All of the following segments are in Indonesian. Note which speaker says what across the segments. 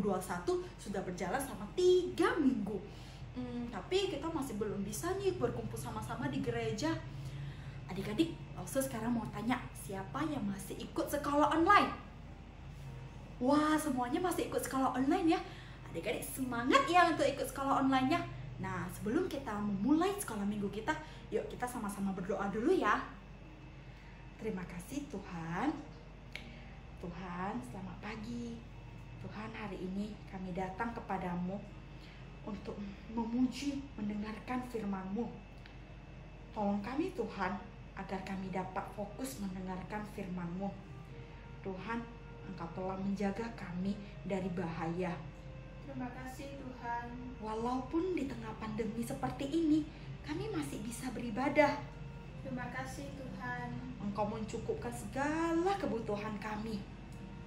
Speaker 1: 2021 sudah berjalan selama 3 minggu. Tapi kita masih belum bisa nih berkumpul sama-sama di gereja. Adik-adik, Lause sekarang mau tanya, siapa yang masih ikut sekolah online? Wah, semuanya masih ikut sekolah online ya. Adik-adik semangat ya untuk ikut sekolah online-nya. Nah, sebelum kita memulai sekolah minggu kita, yuk kita sama-sama berdoa dulu ya. Terima kasih Tuhan. Tuhan, selamat pagi. Tuhan, hari ini kami datang kepadamu untuk memuji, mendengarkan firman-Mu. Tolong kami Tuhan, agar kami dapat fokus mendengarkan firman-Mu. Tuhan, Engkau telah menjaga kami dari bahaya.
Speaker 2: Terima kasih Tuhan.
Speaker 1: Walaupun di tengah pandemi seperti ini, kami masih bisa beribadah.
Speaker 2: Terima kasih Tuhan.
Speaker 1: Engkau mencukupkan segala kebutuhan kami.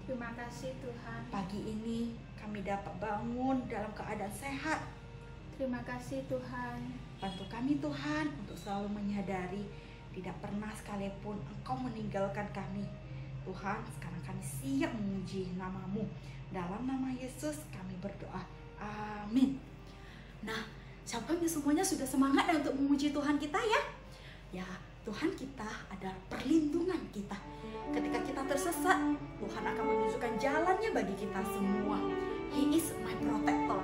Speaker 2: Terima kasih Tuhan.
Speaker 1: Pagi ini kami dapat bangun dalam keadaan sehat.
Speaker 2: Terima kasih Tuhan.
Speaker 1: Bantu kami Tuhan untuk selalu menyadari tidak pernah sekalipun Engkau meninggalkan kami. Tuhan, sekarang kami siap memuji nama-Mu. Dalam nama Yesus kami berdoa. Amin. Nah, siapa semuanya sudah semangat untuk memuji Tuhan kita ya? Ya, Tuhan kita adalah perlindungan kita. Ketika kita tersesat, Tuhan akan menunjukkan jalannya bagi kita semua. He is my protector.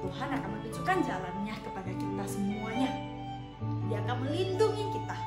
Speaker 1: Tuhan akan menunjukkan jalannya kepada kita semuanya. Dia akan melindungi kita.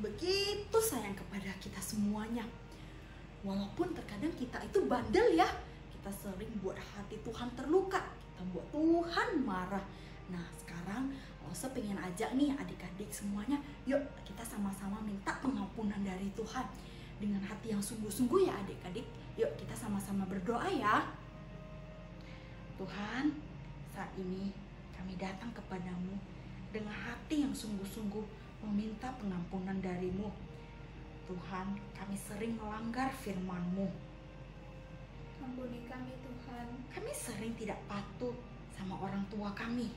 Speaker 1: Begitu sayang kepada kita semuanya. Walaupun terkadang kita itu bandel ya, kita sering buat hati Tuhan terluka, kita buat Tuhan marah. Nah sekarang Lause pengen ajak nih adik-adik semuanya, yuk kita sama-sama minta pengampunan dari Tuhan dengan hati yang sungguh-sungguh ya adik-adik. Yuk kita sama-sama berdoa ya. Tuhan, saat ini kami datang kepadamu dengan hati yang sungguh-sungguh meminta pengampunan dari-Mu. Tuhan, kami sering melanggar firman-Mu.
Speaker 2: Ampuni kami Tuhan.
Speaker 1: Kami sering tidak patuh sama orang tua kami.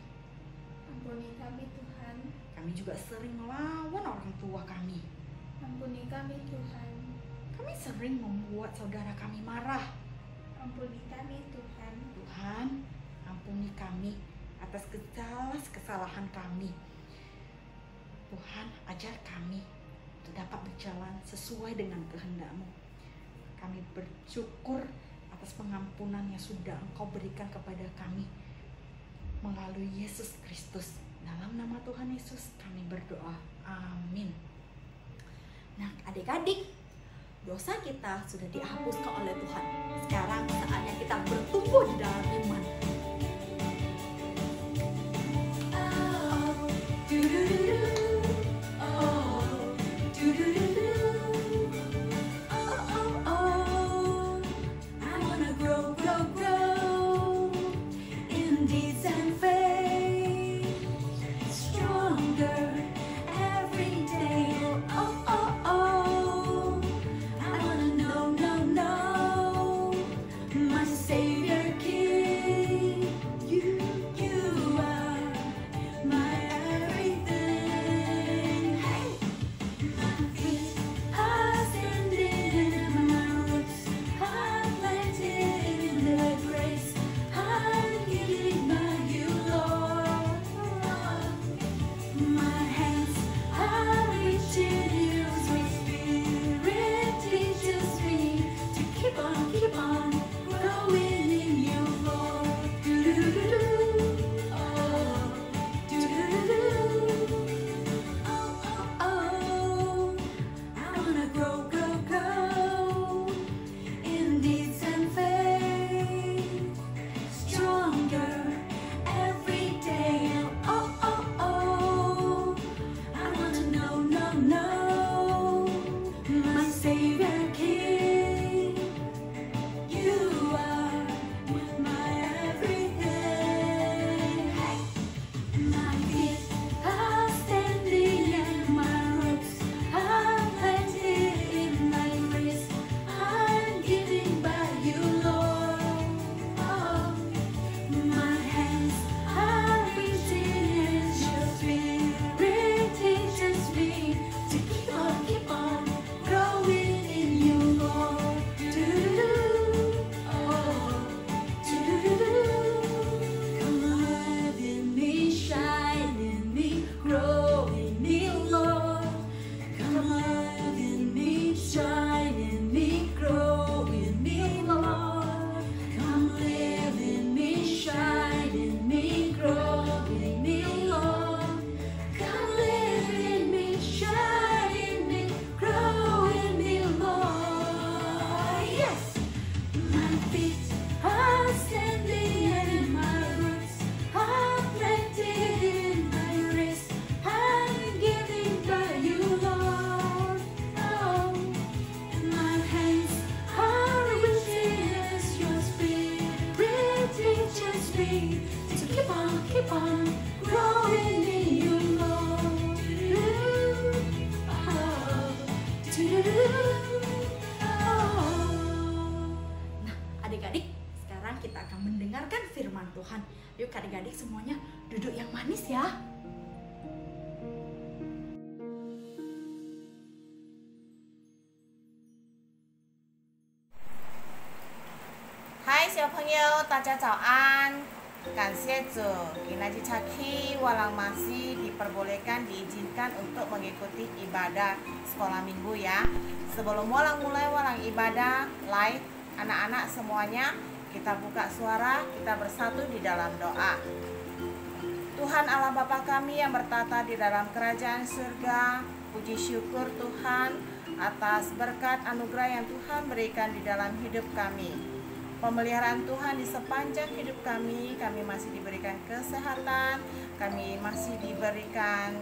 Speaker 2: Ampuni kami Tuhan.
Speaker 1: Kami juga sering melawan orang tua kami.
Speaker 2: Ampuni kami Tuhan.
Speaker 1: Kami sering membuat saudara kami marah.
Speaker 2: Ampuni kami Tuhan.
Speaker 1: Tuhan, ampuni kami atas segala kesalahan kami. Tuhan, ajar kami untuk dapat berjalan sesuai dengan kehendak-Mu. Kami bersyukur atas pengampunan yang sudah Engkau berikan kepada kami melalui Yesus Kristus. Dalam nama Tuhan Yesus kami berdoa. Amin. Nah, adik-adik, dosa kita sudah dihapuskan oleh Tuhan. Sekarang saatnya kita bertumbuh di dalam iman. Tuhan. Yuk adik-adik semuanya duduk yang manis ya.
Speaker 3: Hai 小朋友，大家早安！感谢主, Kinaji Caki walang masih diizinkan untuk mengikuti ibadah sekolah minggu ya. Sebelum walang mulai walang ibadah, like anak-anak semuanya, kita buka suara, kita bersatu di dalam doa. Tuhan Allah Bapa kami yang bertata di dalam kerajaan surga, puji syukur Tuhan atas berkat anugerah yang Tuhan berikan di dalam hidup kami. Pemeliharaan Tuhan di sepanjang hidup kami masih diberikan kesehatan, kami masih diberikan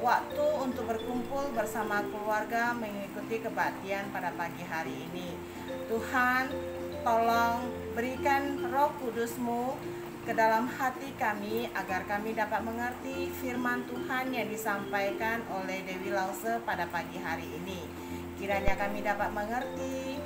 Speaker 3: waktu untuk berkumpul bersama keluarga mengikuti kebaktian pada pagi hari ini. Tuhan, tolong berikan Roh Kudus-Mu ke dalam hati kami agar kami dapat mengerti firman Tuhan yang disampaikan oleh Dewi Lause pada pagi hari ini. Kiranya kami dapat mengerti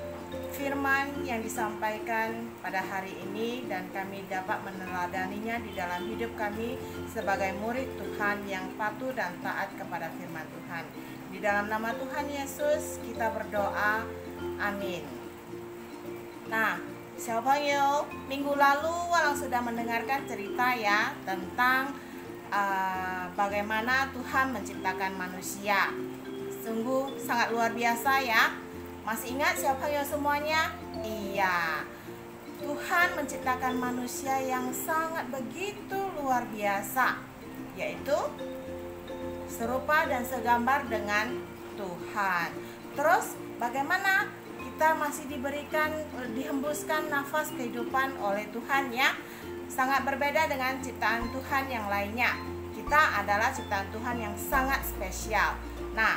Speaker 3: firman yang disampaikan pada hari ini dan kami dapat meneladaninya di dalam hidup kami sebagai murid Tuhan yang patuh dan taat kepada firman Tuhan. Di dalam nama Tuhan Yesus kita berdoa, amin. Nah, Xiaophangyo, minggu lalu Walang sudah mendengarkan cerita ya tentang bagaimana Tuhan menciptakan manusia. Sungguh sangat luar biasa ya. Masih ingat Xiaophangyo semuanya? Iya. Tuhan menciptakan manusia yang sangat begitu luar biasa, yaitu serupa dan segambar dengan Tuhan. Terus bagaimana kita masih dihembuskan nafas kehidupan oleh Tuhan ya. Sangat berbeda dengan ciptaan Tuhan yang lainnya. Kita adalah ciptaan Tuhan yang sangat spesial. Nah,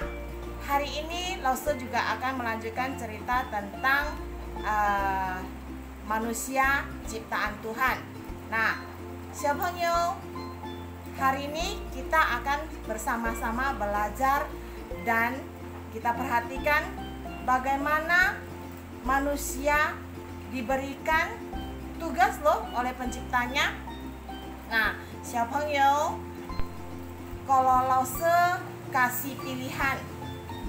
Speaker 3: hari ini Lause juga akan melanjutkan cerita tentang manusia ciptaan Tuhan. Nah, Xiaophangyo, hari ini kita akan bersama-sama belajar dan kita perhatikan bagaimana manusia diberikan tugas loh oleh penciptanya. Nah, Xiaophangyo, kalau Lause kasih pilihan,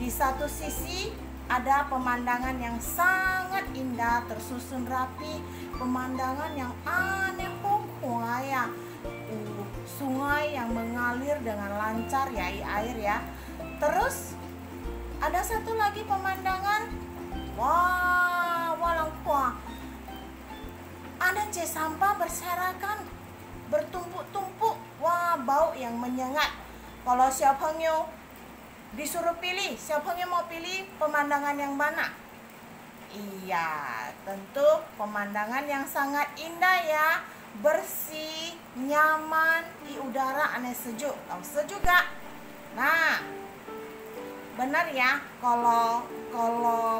Speaker 3: di satu sisi ada pemandangan yang sangat indah, tersusun rapi, pemandangan yang aneh pokoknya ya. Sungai yang mengalir dengan lancar ya, air ya. Terus ada satu lagi pemandangan, wah, walang kuah. Ada sampah berserakan, bertumpuk-tumpuk, wah, bau yang menyengat. Kalau Xiaophangyo disuruh pilih, Xiaophangyo mau pilih pemandangan yang mana? Iya, tentu pemandangan yang sangat indah ya, bersih, nyaman, di udara aneh sejuk, Lause juga. Nah, benar ya, kalau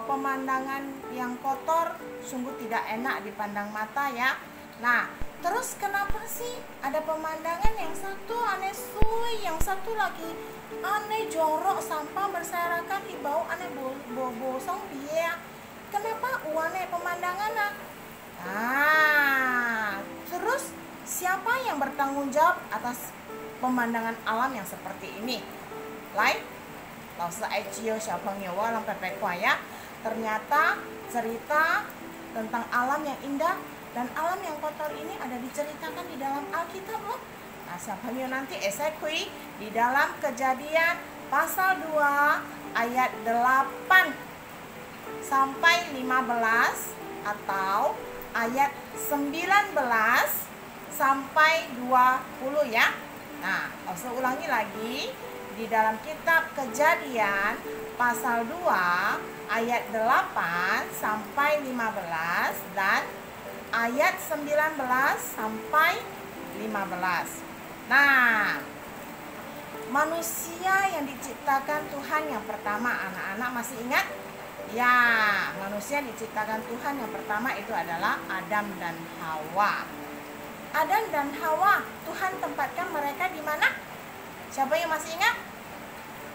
Speaker 3: pemandangan yang kotor sungguh tidak enak dipandang mata ya. Nah, terus kenapa sih ada pemandangan yang satu aneh sui, yang satu lagi aneh jorok, sampah berserakan, bau aneh bosong biaya. Kenapa aneh pemandangan? Nah, terus siapa yang bertanggung jawab atas pemandangan alam yang seperti ini? Lause Aichio Xiaophangyo walang pepekwa ya. Ternyata cerita tentang alam yang indah dan alam yang kotor ini ada diceritakan di dalam Alkitab loh. Nah, Xiaophangyo nanti kui di dalam Kejadian pasal 2 ayat 8 sampai 15 atau ayat 19 sampai 20 ya. Nah, Lause ulangi lagi, di dalam kitab Kejadian pasal 2 ayat 8 sampai 15 dan ayat 19 sampai 15. Nah, manusia yang diciptakan Tuhan yang pertama, anak-anak masih ingat? Ya, manusia yang diciptakan Tuhan yang pertama itu adalah Adam dan Hawa. Adam dan Hawa, Tuhan tempatkan mereka di mana? Siapa yang masih ingat?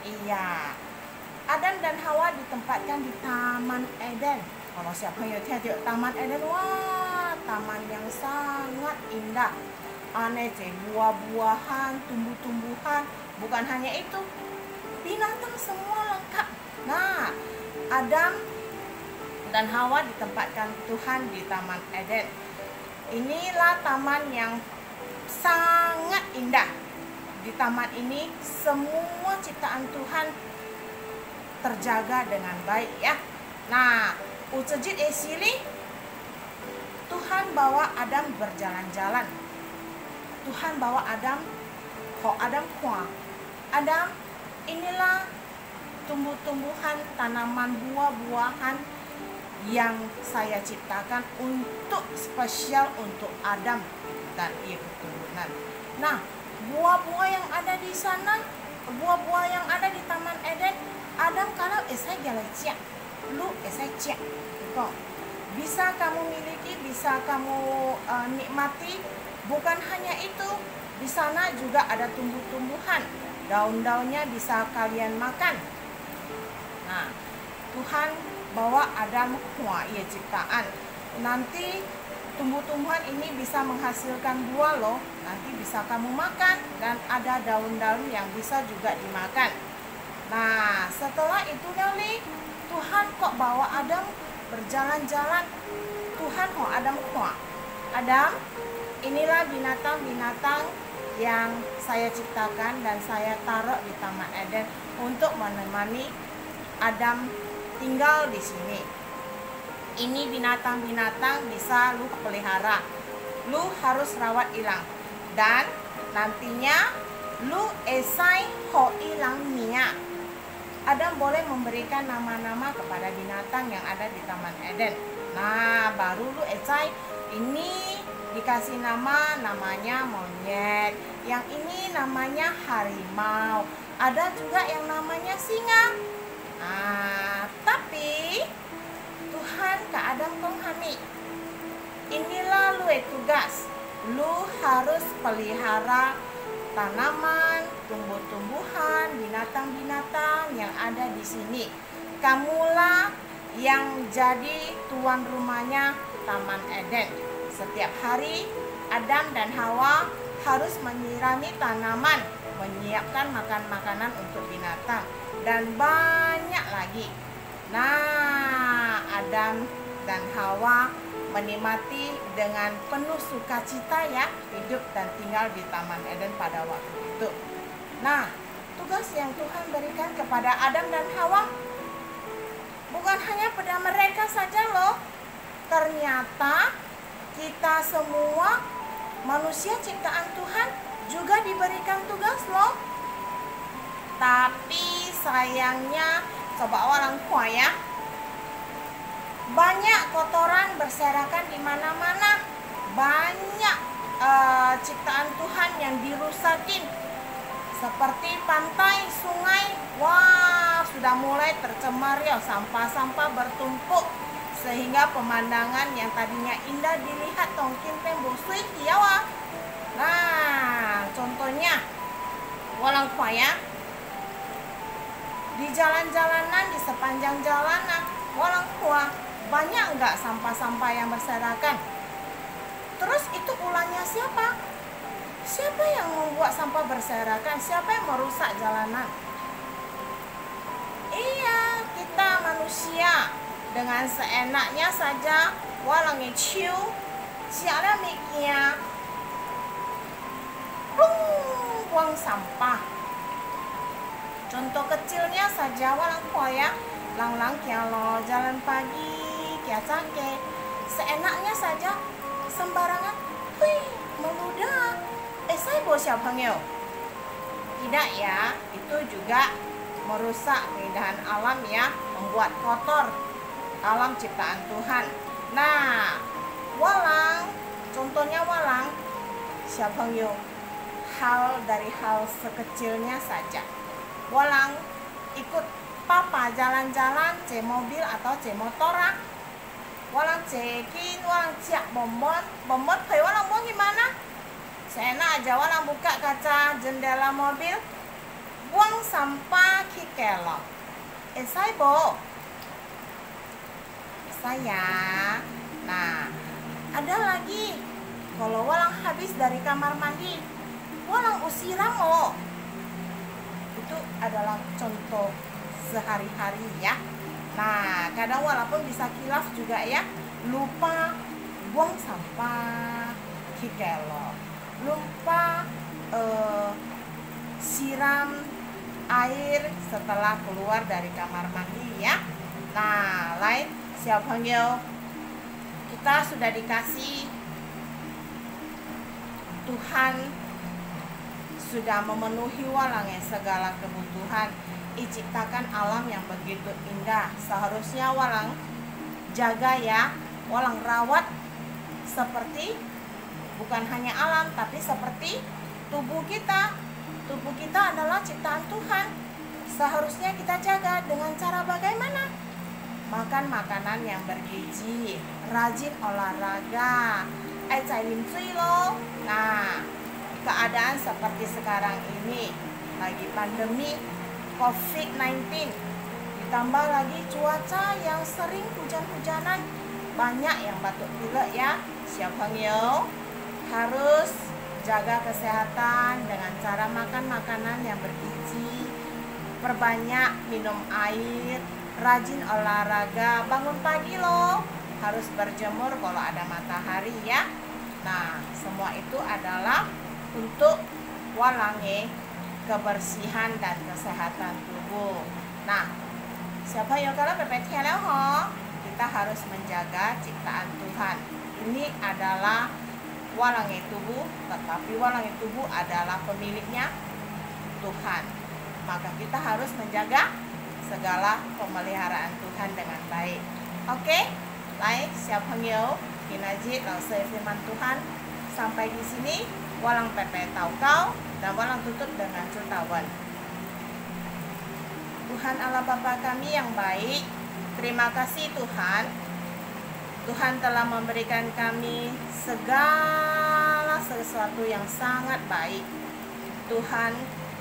Speaker 3: Iya, Adam dan Hawa ditempatkan di Taman Eden. Kalau siapa yang lihat Taman Eden, wah, taman yang sangat indah. Aneh buah-buahan, tumbuh-tumbuhan. Bukan hanya itu, binatang semua lengkap. Nah, Adam dan Hawa ditempatkan Tuhan di Taman Eden. Inilah taman yang sangat indah. Di taman ini semua ciptaan Tuhan terjaga dengan baik ya. Nah, ucejit esili, Tuhan bawa Adam berjalan-jalan. Tuhan bawa Adam, Adam, inilah tumbuh-tumbuhan, tanaman, buah-buahan yang saya ciptakan untuk spesial untuk Adam dan ia keturunan. Nah, buah-buah yang ada di sana, buah-buah yang ada di Taman Eden, Adam kalau esai galacia, lu esai cia, bisa kamu miliki, bisa kamu nikmati Bukan hanya itu, di sana juga ada tumbuh-tumbuhan. Daun-daunnya bisa kalian makan. Nah, Tuhan bawa Adam ia ciptaan. Nanti tumbuh-tumbuhan ini bisa menghasilkan buah loh. Nanti bisa kamu makan dan ada daun-daun yang bisa juga dimakan. Nah, setelah itu Nelly, Tuhan kok bawa Adam berjalan-jalan. Tuhan Adam, inilah binatang-binatang yang saya ciptakan dan saya taruh di Taman Eden untuk menemani Adam tinggal di sini. Ini binatang-binatang bisa lu pelihara. Lu harus rawat ilang. Dan nantinya lu esai ho ilang nia. Adam boleh memberikan nama-nama kepada binatang yang ada di Taman Eden. Nah, baru lu esai ini dikasih namanya monyet, yang ini namanya harimau, ada juga yang namanya singa. Nah, tapi Tuhan ke Adam penghani, inilah lu tugas, lu harus pelihara tanaman, tumbuh-tumbuhan, binatang-binatang yang ada di sini. Kamulah yang jadi tuan rumahnya Taman Eden. Setiap hari Adam dan Hawa harus menyirami tanaman, menyiapkan makanan untuk binatang, dan banyak lagi. Nah, Adam dan Hawa menikmati dengan penuh sukacita ya hidup dan tinggal di Taman Eden pada waktu itu. Nah, tugas yang Tuhan berikan kepada Adam dan Hawa bukan hanya pada mereka saja loh. Ternyata kita semua manusia ciptaan Tuhan juga diberikan tugas loh. Tapi sayangnya, coba orang tua ya, banyak kotoran berserakan di mana-mana. Banyak ciptaan Tuhan yang dirusakin. Seperti pantai, sungai, wah sudah mulai tercemar ya, sampah-sampah bertumpuk. Sehingga pemandangan yang tadinya indah dilihat tongkin pembosui hiawa. Nah, contohnya walang ya, di jalan-jalanan, di sepanjang jalanan walang tua, banyak enggak sampah-sampah yang berserakan? Terus itu ulahnya siapa? Siapa yang membuat sampah berserakan? Siapa yang merusak jalanan? Iya, kita manusia. Dengan seenaknya saja walang ciu, siapa miknya buang sampah. Contoh kecilnya saja walang ya, lang kialo jalan pagi kia cangke, seenaknya saja sembarangan, meludah. Saya bawa siapa tidak ya, itu juga merusak keindahan alam ya, membuat kotor alam ciptaan Tuhan. Nah, walang, contohnya walang, siapa hal dari hal sekecilnya saja. Walang ikut papa jalan-jalan, c mobil atau c motora. Walang cekin, walang ciak bombon, walang mau gimana? Seenak aja walang buka kaca jendela mobil, buang sampah kikelok. Saya bo. Saya. Nah, ada lagi. Kalau walang habis dari kamar mandi, walang usiram loh. Itu adalah contoh sehari-hari ya. Nah, kadang walaupun bisa kilaf juga ya, lupa buang sampah kikelo, lupa siram air setelah keluar dari kamar mandi ya. Nah, lain siapa kita sudah dikasih, Tuhan sudah memenuhi walangnya segala kebutuhan, diciptakan alam yang begitu indah. Seharusnya walang jaga ya, walang rawat seperti bukan hanya alam tapi seperti tubuh kita. Tubuh kita adalah ciptaan Tuhan. Seharusnya kita jaga dengan cara bagaimana? Makan makanan yang bergizi, rajin olahraga, ai cai lim cui lo. Nah, keadaan seperti sekarang ini lagi pandemi COVID-19, ditambah lagi cuaca yang sering hujan-hujanan, banyak yang batuk pilek ya. Xiaophangyo harus jaga kesehatan dengan cara makan makanan yang bergizi, perbanyak minum air, rajin olahraga, bangun pagi loh, harus berjemur kalau ada matahari ya. Nah, semua itu adalah untuk walangi kebersihan dan kesehatan tubuh. Nah, siapa yang kalau berpetialah kita harus menjaga ciptaan Tuhan. Ini adalah walangi tubuh, tetapi walangi tubuh adalah pemiliknya Tuhan. Maka kita harus menjaga segala pemeliharaan Tuhan dengan baik. Oke, baik, Xiaophangyo, Kinaji, Lausai firman Tuhan sampai di sini. Walang pepe tau kau dan walang tutup dengan cutawan. Tuhan Allah Bapa kami yang baik, terima kasih Tuhan. Tuhan telah memberikan kami segala sesuatu yang sangat baik. Tuhan,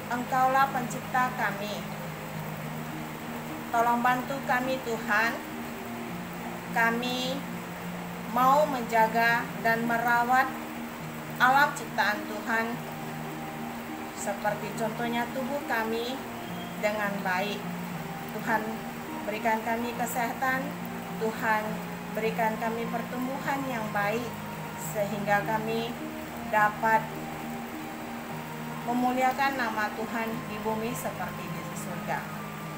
Speaker 3: Engkaulah pencipta kami. Tolong bantu kami Tuhan. Kami mau menjaga dan merawat alam ciptaan Tuhan, seperti contohnya tubuh kami dengan baik. Tuhan berikan kami kesehatan, Tuhan berikan kami pertumbuhan yang baik, sehingga kami dapat memuliakan nama Tuhan di bumi seperti di surga.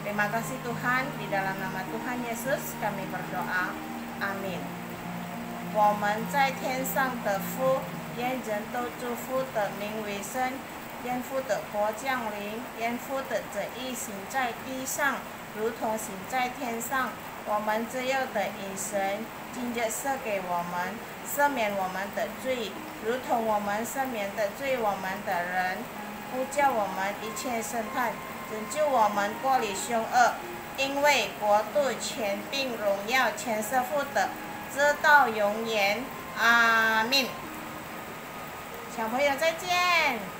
Speaker 3: Terima kasih Tuhan, di dalam nama Tuhan Yesus kami berdoa. Amin. 我们在天上的父，愿人都祝福的名为圣，愿父的国降临，愿父的旨意行在地上，如同行在天上。我们自幼的饮食，今日赐给我们，赦免我们的罪，如同我们赦免的罪我们的人，不叫我们一切审判，拯救我们脱离凶恶。因为国度、权柄、荣耀，全是父的，直到永远。阿门。小朋友再见。